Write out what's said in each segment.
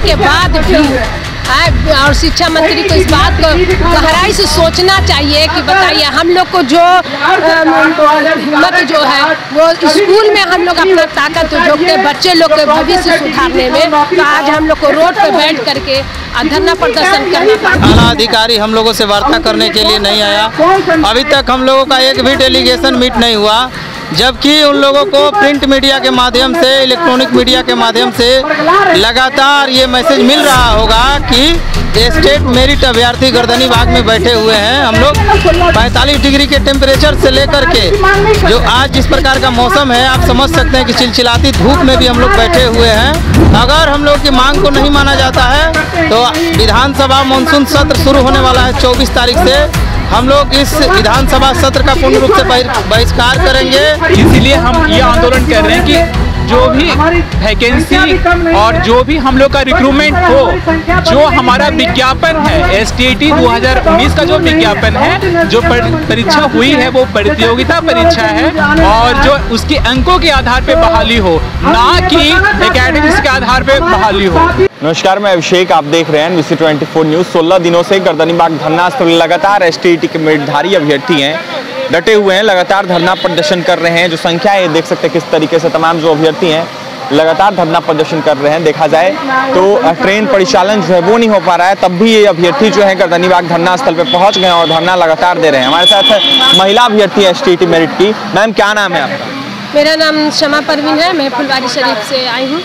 के बाद भी और शिक्षा मंत्री को इस बात को गहराई से सोचना चाहिए कि बताइए हम लोग को जो हिम्मत जो है वो स्कूल में हम लोग अपना ताकत झोंकते बच्चे लोग के भविष्य सुधारने में, तो आज हम लोग को रोड पे बैठ करके धरना प्रदर्शन करना पड़ा। आला अधिकारी हम लोगों से वार्ता करने के लिए नहीं आया। अभी तक हम लोगों का एक भी डेलीगेशन मीट नहीं हुआ, जबकि उन लोगों को प्रिंट मीडिया के माध्यम से, इलेक्ट्रॉनिक मीडिया के माध्यम से लगातार ये मैसेज मिल रहा होगा कि स्टेट मेरिट अभ्यर्थी गर्दनी बाग में बैठे हुए हैं। हम लोग 45 डिग्री के टेम्परेचर से लेकर के जो आज जिस प्रकार का मौसम है, आप समझ सकते हैं कि चिलचिलाती धूप में भी हम लोग बैठे हुए हैं। अगर हम लोग की मांग को नहीं माना जाता है तो विधानसभा मानसून सत्र शुरू होने वाला है 24 तारीख से। हम लोग इस विधानसभा सत्र का पूर्ण रूप से बहिष्कार करेंगे। इसीलिए हम ये आंदोलन कर रहे हैं कि जो भी वैकेंसी और जो भी हम लोग का रिक्रूटमेंट हो, जो हमारा विज्ञापन है STT 2019 का जो विज्ञापन है, जो परीक्षा हुई है वो प्रतियोगिता परीक्षा है और जो उसके अंकों के आधार पे बहाली हो, ना कि एकेडमिक्स के आधार पे बहाली हो। नमस्कार, मैं अभिषेक, आप देख रहे हैं NBC24 न्यूज़। 16 दिनों से गर्दनीबाग धरना स्थल लगातार STT के मेरिटधारी अभ्यर्थी हैं, डटे हुए हैं, लगातार धरना प्रदर्शन कर रहे हैं। जो संख्या है देख सकते हैं किस तरीके से तमाम जो अभ्यर्थी हैं लगातार धरना प्रदर्शन कर रहे हैं। देखा जाए तो ट्रेन परिचालन जो है वो नहीं हो पा रहा है, तब भी ये अभ्यर्थी जो है गर्दनीबाग धरना स्थल पे पहुंच गए और धरना लगातार दे रहे हैं। हमारे साथ महिला अभ्यर्थी है STT मेरिट की। मैम, क्या नाम है आपका? मेरा नाम शमा परवीन है, मैं फुलवारी शरीफ से आई हूँ।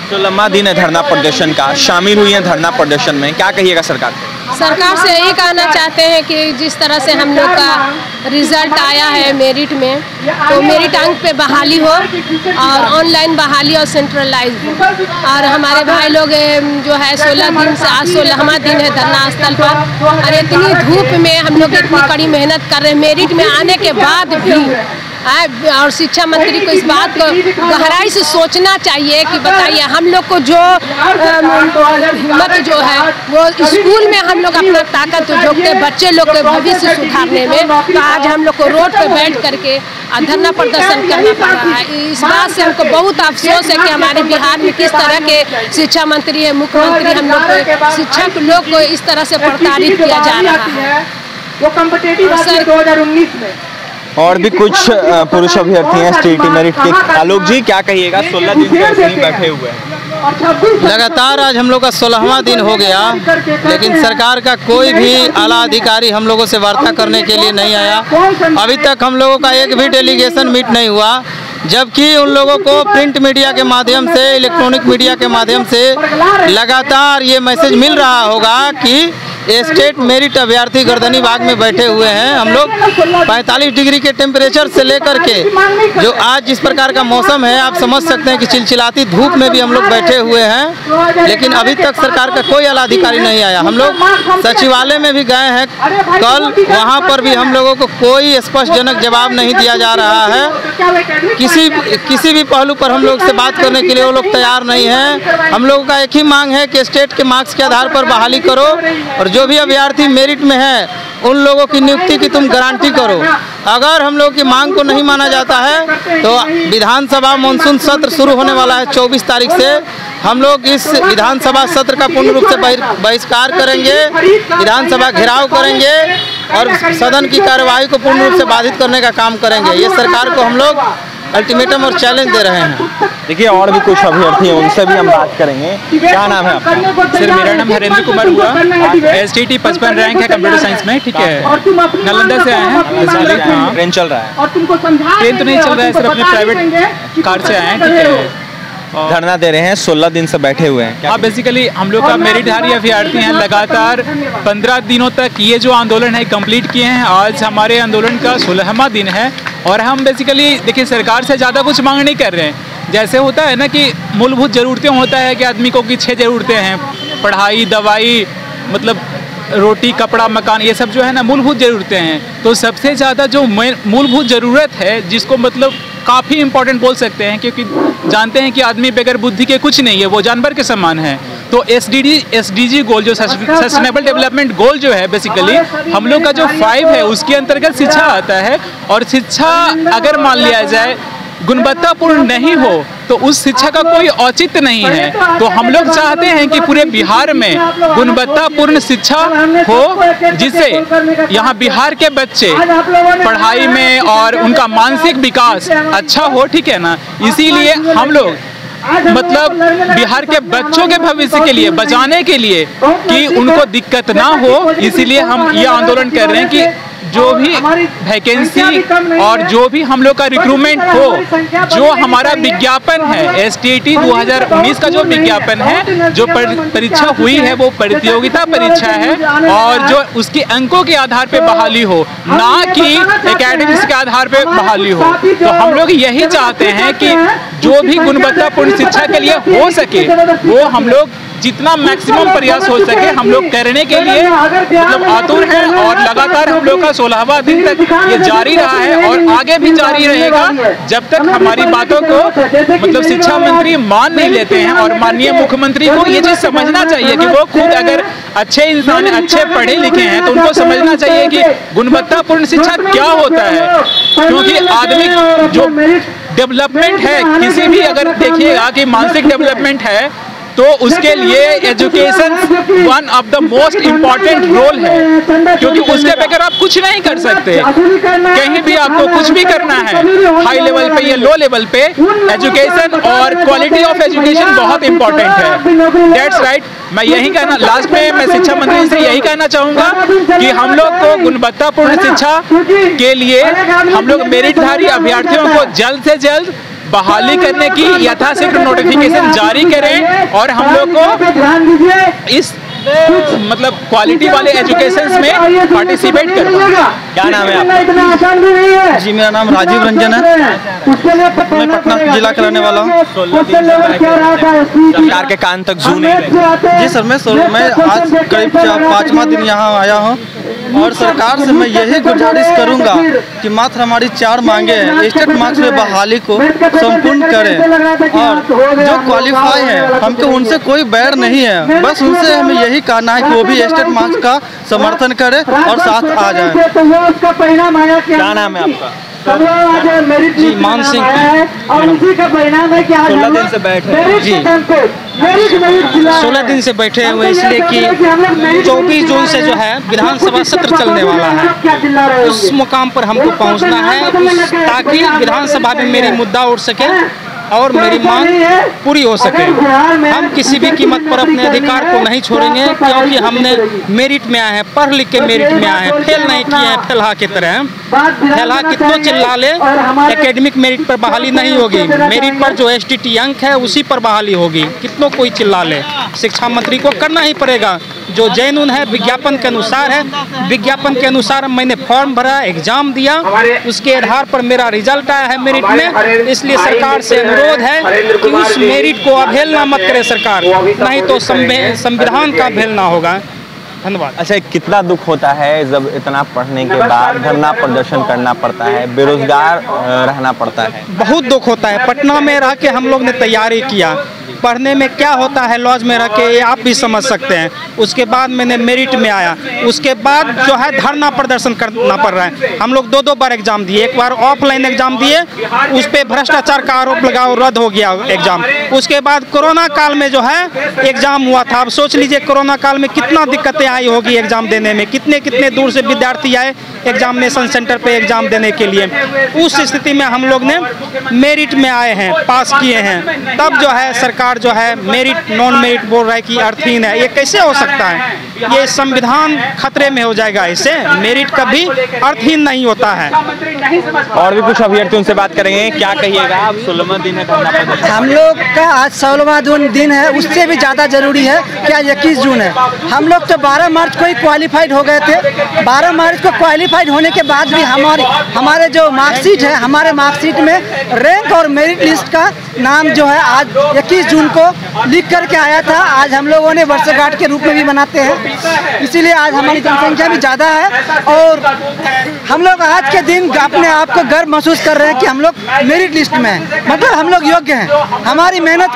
तो लंबा दिन है धरना प्रदर्शन का, शामिल हुई है धरना प्रदर्शन में, क्या कहिएगा सरकार को? सरकार से यही कहना चाहते हैं कि जिस तरह से हम लोग का रिजल्ट आया है मेरिट में, तो मेरिट अंक पे बहाली हो और ऑनलाइन बहाली और सेंट्रलाइज हो। और हमारे भाई लोग जो है 16 दिन से आज 16वां दिन है धरना स्थल पर, और इतनी धूप में हम लोग इतनी कड़ी मेहनत कर रहे हैं मेरिट में आने के बाद भी। और शिक्षा मंत्री को इस बात को गहराई से सोचना चाहिए कि बताइए हम लोग को जो हिम्मत जो है वो स्कूल में हम लोग अपना ताकत झोंकते बच्चे लोग के भविष्य सुधारने में, तो आज हम लोग को रोड पे बैठ करके धरना प्रदर्शन करना पड़ रहा है। इस बात से हमको बहुत अफसोस है कि हमारे बिहार में किस तरह के शिक्षा मंत्री है, मुख्यमंत्री हम लोग को, शिक्षक लोग को इस तरह से प्रताड़ित किया जा रहा है। वो कॉम्पिटिटिव 2019 में और भी कुछ पुरुष अभ्यर्थी हैं STT मेरिट के। आलोक जी, क्या कहिएगा? 16 दिन से यहीं बैठे हुए हैं। लगातार आज हम लोग का 16वां दिन हो गया, लेकिन सरकार का कोई भी आला अधिकारी हम लोगों से वार्ता करने के लिए नहीं आया। अभी तक हम लोगों का एक भी डेलीगेशन मीट नहीं हुआ, जबकि उन लोगों को प्रिंट मीडिया के माध्यम से, इलेक्ट्रॉनिक मीडिया के माध्यम से लगातार ये मैसेज मिल रहा होगा कि स्टेट मेरिट अभ्यर्थी गर्दनीबाग में बैठे हुए हैं। हम लोग 45 डिग्री के टेम्परेचर से लेकर के जो आज जिस प्रकार का मौसम है, आप समझ सकते हैं कि चिलचिलाती धूप में भी हम लोग बैठे हुए हैं, लेकिन अभी तक सरकार का कोई आला अधिकारी नहीं आया। हम लोग सचिवालय में भी गए हैं कल, वहां पर भी हम लोगों को कोई स्पष्टजनक जवाब नहीं दिया जा रहा है। किसी भी पहलू पर हम लोग से बात करने के लिए वो लोग तैयार नहीं हैं। हम लोगों का एक ही मांग है कि स्टेट के मार्क्स के आधार पर बहाली करो और जो भी अभ्यर्थी मेरिट में है उन लोगों की नियुक्ति की तुम गारंटी करो। अगर हम लोग की मांग को नहीं माना जाता है तो विधानसभा मानसून सत्र शुरू होने वाला है 24 तारीख से। हम लोग इस विधानसभा सत्र का पूर्ण रूप से बहिष्कार करेंगे, विधानसभा घेराव करेंगे और सदन की कार्यवाही को पूर्ण रूप से बाधित करने का काम करेंगे। ये सरकार को हम लोग अल्टीमेटम और चैलेंज दे रहे हैं। देखिए, और भी कुछ अभ्यर्थी हैं, उनसे भी हम बात करेंगे। क्या नाम है आपका? सर, मेरा नाम हरेंद्र कुमार हुआ, STT 55 रैंक है कंप्यूटर साइंस में। ठीक है, नालंदा से आए हैं। ट्रेन चल रहा है? ट्रेन तो नहीं चल रहा है सर, अपने प्राइवेट कार से आए हैं। ठीक है, धरना दे रहे हैं, 16 दिन से बैठे हुए हैं। हाँ, बेसिकली हम लोग का मेरिटधारी अभ्यर्थी हैं, लगातार 15 दिनों तक ये जो आंदोलन है कंप्लीट किए हैं। आज हमारे आंदोलन का 16वां दिन है और हम बेसिकली देखिए सरकार से ज़्यादा कुछ मांग नहीं कर रहे हैं। जैसे होता है ना कि मूलभूत ज़रूरतें होता है कि आदमी को कि 6 ज़रूरतें हैं, पढ़ाई, दवाई, मतलब रोटी, कपड़ा, मकान, ये सब जो है ना मूलभूत ज़रूरतें हैं। तो सबसे ज़्यादा जो मूलभूत ज़रूरत है, जिसको मतलब काफ़ी इम्पोर्टेंट बोल सकते हैं, क्योंकि जानते हैं कि आदमी बगैर बुद्धि के कुछ नहीं है, वो जानवर के समान है। तो SDG गोल जो सस्टेनेबल डेवलपमेंट गोल जो है बेसिकली हम लोग का जो 5 है उसके अंतर्गत शिक्षा आता है। और शिक्षा अगर मान लिया जाए गुणवत्तापूर्ण नहीं हो तो उस शिक्षा का कोई औचित्य नहीं है। तो हम लोग चाहते हैं कि पूरे बिहार में गुणवत्तापूर्ण शिक्षा हो, जिससे यहाँ बिहार के बच्चे पढ़ाई में और उनका मानसिक विकास अच्छा हो, ठीक है ना। इसीलिए हम लोग मतलब बिहार के बच्चों के भविष्य के लिए, बचाने के लिए, कि उनको दिक्कत ना हो, इसीलिए हम ये आंदोलन कर रहे हैं कि जो भी वैकेंसी और जो भी हम लोग का रिक्रूटमेंट हो, जो हमारा विज्ञापन है STET 2019 का जो विज्ञापन है, जो परीक्षा हुई है वो प्रतियोगिता परीक्षा है और जो उसके अंकों के आधार पे बहाली हो, ना कि एकेडमिक्स के आधार पे बहाली हो। तो हम लोग यही चाहते हैं कि जो भी गुणवत्तापूर्ण शिक्षा के लिए हो सके वो हम लोग जितना मैक्सिमम प्रयास हो सके हम लोग करने के लिए मतलब आतुर हैं। और लगातार हम लोग का 16वां दिन तक ये जारी रहा है और आगे भी जारी रहेगा जब तक हमारी बातों को मतलब शिक्षा मंत्री मान नहीं लेते हैं। और माननीय मुख्यमंत्री को ये चीज़ समझना चाहिए कि वो खुद अगर अच्छे इंसान, अच्छे पढ़े लिखे हैं, तो उनको समझना चाहिए कि गुणवत्तापूर्ण शिक्षा क्या होता है। क्योंकि आदमी जो डेवलपमेंट है, किसी भी अगर देखिएगा कि मानसिक डेवलपमेंट है तो उसके लिए education one of the most important role है, क्योंकि उसके बगैर आप कुछ नहीं कर सकते। कहीं भी आपको कुछ भी करना है, हाई लेवल पे या लो लेवल पे, एजुकेशन और क्वालिटी ऑफ एजुकेशन बहुत इम्पोर्टेंट है। That's right. मैं यही कहना, लास्ट में मैं शिक्षा मंत्री से यही कहना चाहूँगा कि हम लोग को गुणवत्तापूर्ण शिक्षा के लिए हम लोग मेरिटधारी अभ्यर्थियों को जल्द से जल्द बहाली करने की यथाशीघ्र नोटिफिकेशन जारी करें और हम लोग को इस मतलब क्वालिटी वाले एजुकेशन में पार्टिसिपेट करें। क्या नाम है आपका? जी मेरा नाम राजीव रंजन है, मैं पटना जिला का रहने वाला हूँ। सरकार के कान तक जू नहीं। जी सर, मैं आज करीब 5वां दिन यहाँ आया हूँ और सरकार से मैं यही गुजारिश करूंगा कि मात्र हमारी 4 मांगे हैं, स्टेट मार्क्स में बहाली को संपूर्ण करें और जो क्वालिफाई है हमको उनसे कोई बैर नहीं है, बस उनसे हमें यही कहना है कि वो भी स्टेट मार्क्स का समर्थन करें और साथ आ जाए। क्या नाम है आपका? जी मान सिंह। और उसी का परिणाम है कि 16 दिन से बैठे जी 16 दिन से बैठे हुए इसलिए कि 24 जून से जो है विधानसभा सत्र चलने वाला है, उस मुकाम पर हमको पहुंचना है ताकि विधानसभा में मेरी मुद्दा उठ सके और मेरी मांग पूरी हो सके। हम किसी भी कीमत पर अपने अधिकार को नहीं छोड़ेंगे, क्योंकि हमने मेरिट में आए हैं, पढ़ लिख के मेरिट में आए हैं, फेल नहीं किए हैं फेलहा की तरह। फेलहा कितनों चिल्ला ले, एकेडमिक मेरिट पर बहाली नहीं होगी। मेरिट पर जो STT अंक है उसी पर बहाली होगी, कितनों कोई चिल्ला ले। शिक्षा मंत्री को करना ही पड़ेगा, जो जैनुन है विज्ञापन के अनुसार है। विज्ञापन के अनुसार मैंने फॉर्म भरा, एग्जाम दिया, उसके आधार पर मेरा रिजल्ट आया है मेरिट में। इसलिए सरकार से अनुरोध है कि उस मेरिट को अवहेलना मत करे सरकार, नहीं तो संविधान का अवहेलना होगा। धन्यवाद। अच्छा, कितना दुख होता है जब इतना पढ़ने के बाद धरना प्रदर्शन करना पड़ता है, बेरोजगार रहना पड़ता है? बहुत दुख होता है। पटना में रह के हम लोग ने तैयारी किया, पढ़ने में क्या होता है लॉज में रह के ये आप भी समझ सकते हैं। उसके बाद मैंने मेरिट में आया, उसके बाद जो है धरना प्रदर्शन करना पड़ रहा है। हम लोग 2 बार एग्जाम दिए, एक बार ऑफलाइन एग्जाम दिए, उस पर भ्रष्टाचार का आरोप लगा और रद्द हो गया एग्जाम। उसके बाद कोरोना काल में जो है एग्जाम हुआ था। अब सोच लीजिए कोरोना काल में कितना दिक्कतें आई होगी एग्जाम देने में, कितने दूर से विद्यार्थी आए एग्जामिनेशन सेंटर पे एग्जाम देने के लिए। उस स्थिति में हम लोग ने मेरिट में आए हैं, पास किए हैं। तब जो है सरकार जो है मेरिट नॉन मेरिट बोल रहा है कि अर्थहीन है। ये कैसे हो सकता है? ये संविधान खतरे में हो जाएगा। इससे मेरिट कभी अर्थहीन नहीं होता है। और भी कुछ अभ्यर्थी उनसे बात करेंगे। क्या कहिएगा? आप 16वां दिन है धरना प्रदर्शन। हम लोग का आज 16वां दिन है, उससे भी ज़्यादा जरूरी है कि आज 21 जून है। हम लोग तो 12 मार्च को ही क्वालिफाइड हो गए थे। 12 मार्च को क्वालिफाइड होने के बाद भी हमारे जो मार्कशीट है, हमारे मार्कशीट में रैंक और मेरिट लिस्ट का नाम जो है आज 21 जून को लिख करके आया था। आज हम लोगों ने वर्षगांठ के रूप में भी मनाते हैं, इसीलिए आज हमारी जनसंख्या भी ज़्यादा है और हम लोग आज के दिन अपने आप को गर्व महसूस कर रहे हैं कि हम लोग मेरिट लिस्ट में हैं। मतलब हम लोग योग्य हैं, हमारी मेहनत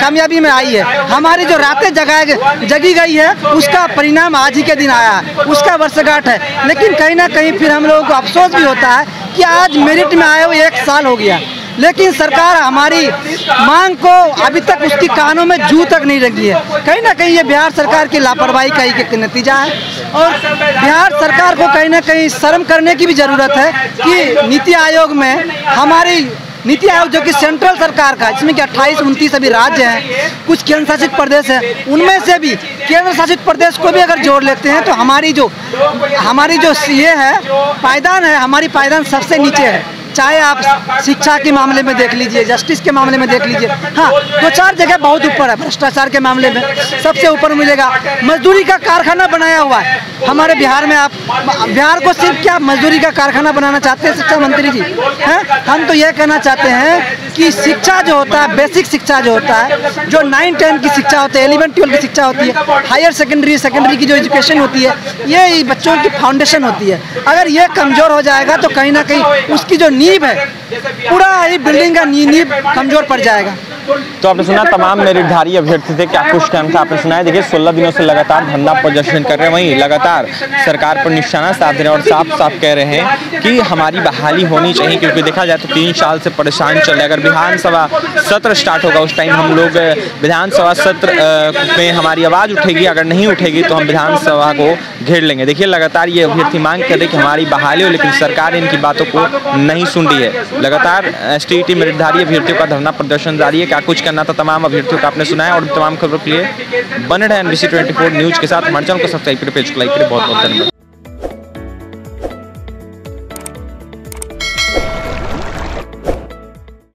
कामयाबी में आई है। हमारी जो रातें जगी गई है उसका परिणाम आज ही के दिन आया है, उसका वर्षगांठ है। लेकिन कहीं ना कहीं फिर हम लोगों को अफसोस भी होता है कि आज मेरिट में आए हुए 1 साल हो गया। लेकिन सरकार हमारी मांग को अभी तक उसकी कानों में जू तक नहीं रखी है। कहीं ना कहीं ये बिहार सरकार की लापरवाही का एक नतीजा है और बिहार सरकार को कहीं ना कहीं शर्म करने की भी ज़रूरत है कि नीति आयोग में हमारी नीति आयोग जो कि सेंट्रल सरकार का, जिसमें कि 28-29 अभी राज्य हैं, कुछ केंद्र शासित प्रदेश हैं, उनमें से भी केंद्र शासित प्रदेश को भी अगर जोड़ लेते हैं तो हमारी जो ये है पायदान है, हमारी पायदान सबसे नीचे है। चाहे आप शिक्षा के मामले में देख लीजिए, जस्टिस के मामले में देख लीजिए, हाँ 2-4 जगह बहुत ऊपर है। भ्रष्टाचार के मामले में सबसे ऊपर मिलेगा। मजदूरी का कारखाना बनाया हुआ है हमारे बिहार में। आप बिहार को सिर्फ क्या मजदूरी का कारखाना बनाना चाहते हैं शिक्षा मंत्री जी? हैं, हम तो यह कहना चाहते हैं कि शिक्षा जो होता है, बेसिक शिक्षा जो होता है, जो 9-10 की शिक्षा होती है, 11-12 की शिक्षा होती है, हायर सेकेंडरी की जो एजुकेशन होती है, ये बच्चों की फाउंडेशन होती है। अगर ये कमज़ोर हो जाएगा तो कहीं ना कहीं उसकी जो नींव है, पूरा ही बिल्डिंग का नींव कमजोर पड़ जाएगा। तो आपने सुना तमाम मेरिटधारी अभ्यर्थी थे, क्या कुछ कहना था आपने सुना है। देखिए 16 दिनों से लगातार धरना प्रदर्शन कर रहे हैं, वहीं लगातार सरकार पर निशाना साध रहे हैं और साफ साफ कह रहे हैं कि हमारी बहाली होनी चाहिए, क्योंकि देखा जाए तो 3 साल से परेशान चल रहे हैं। अगर विधानसभा सत्र स्टार्ट होगा उस टाइम हम लोग विधानसभा सत्र में हमारी आवाज़ उठेगी, अगर नहीं उठेगी तो हम विधानसभा को घेर लेंगे। देखिए लगातार ये अभ्यर्थी मांग कर रहे कि हमारी बहाली हो, लेकिन सरकार इनकी बातों को नहीं सुन रही है। लगातार STET मेरिटधारी अभ्यर्थियों का धरना प्रदर्शन जारी है। क्या कुछ करना था तमाम अभ्यर्थियों का आपने सुना है और तमाम खबरों के लिए बने रहे NBC 24 न्यूज़ के साथ। हमारे चैनल को सब्सक्राइब करें, पेज को लाइक करें। बहुत बहुत धन्यवाद।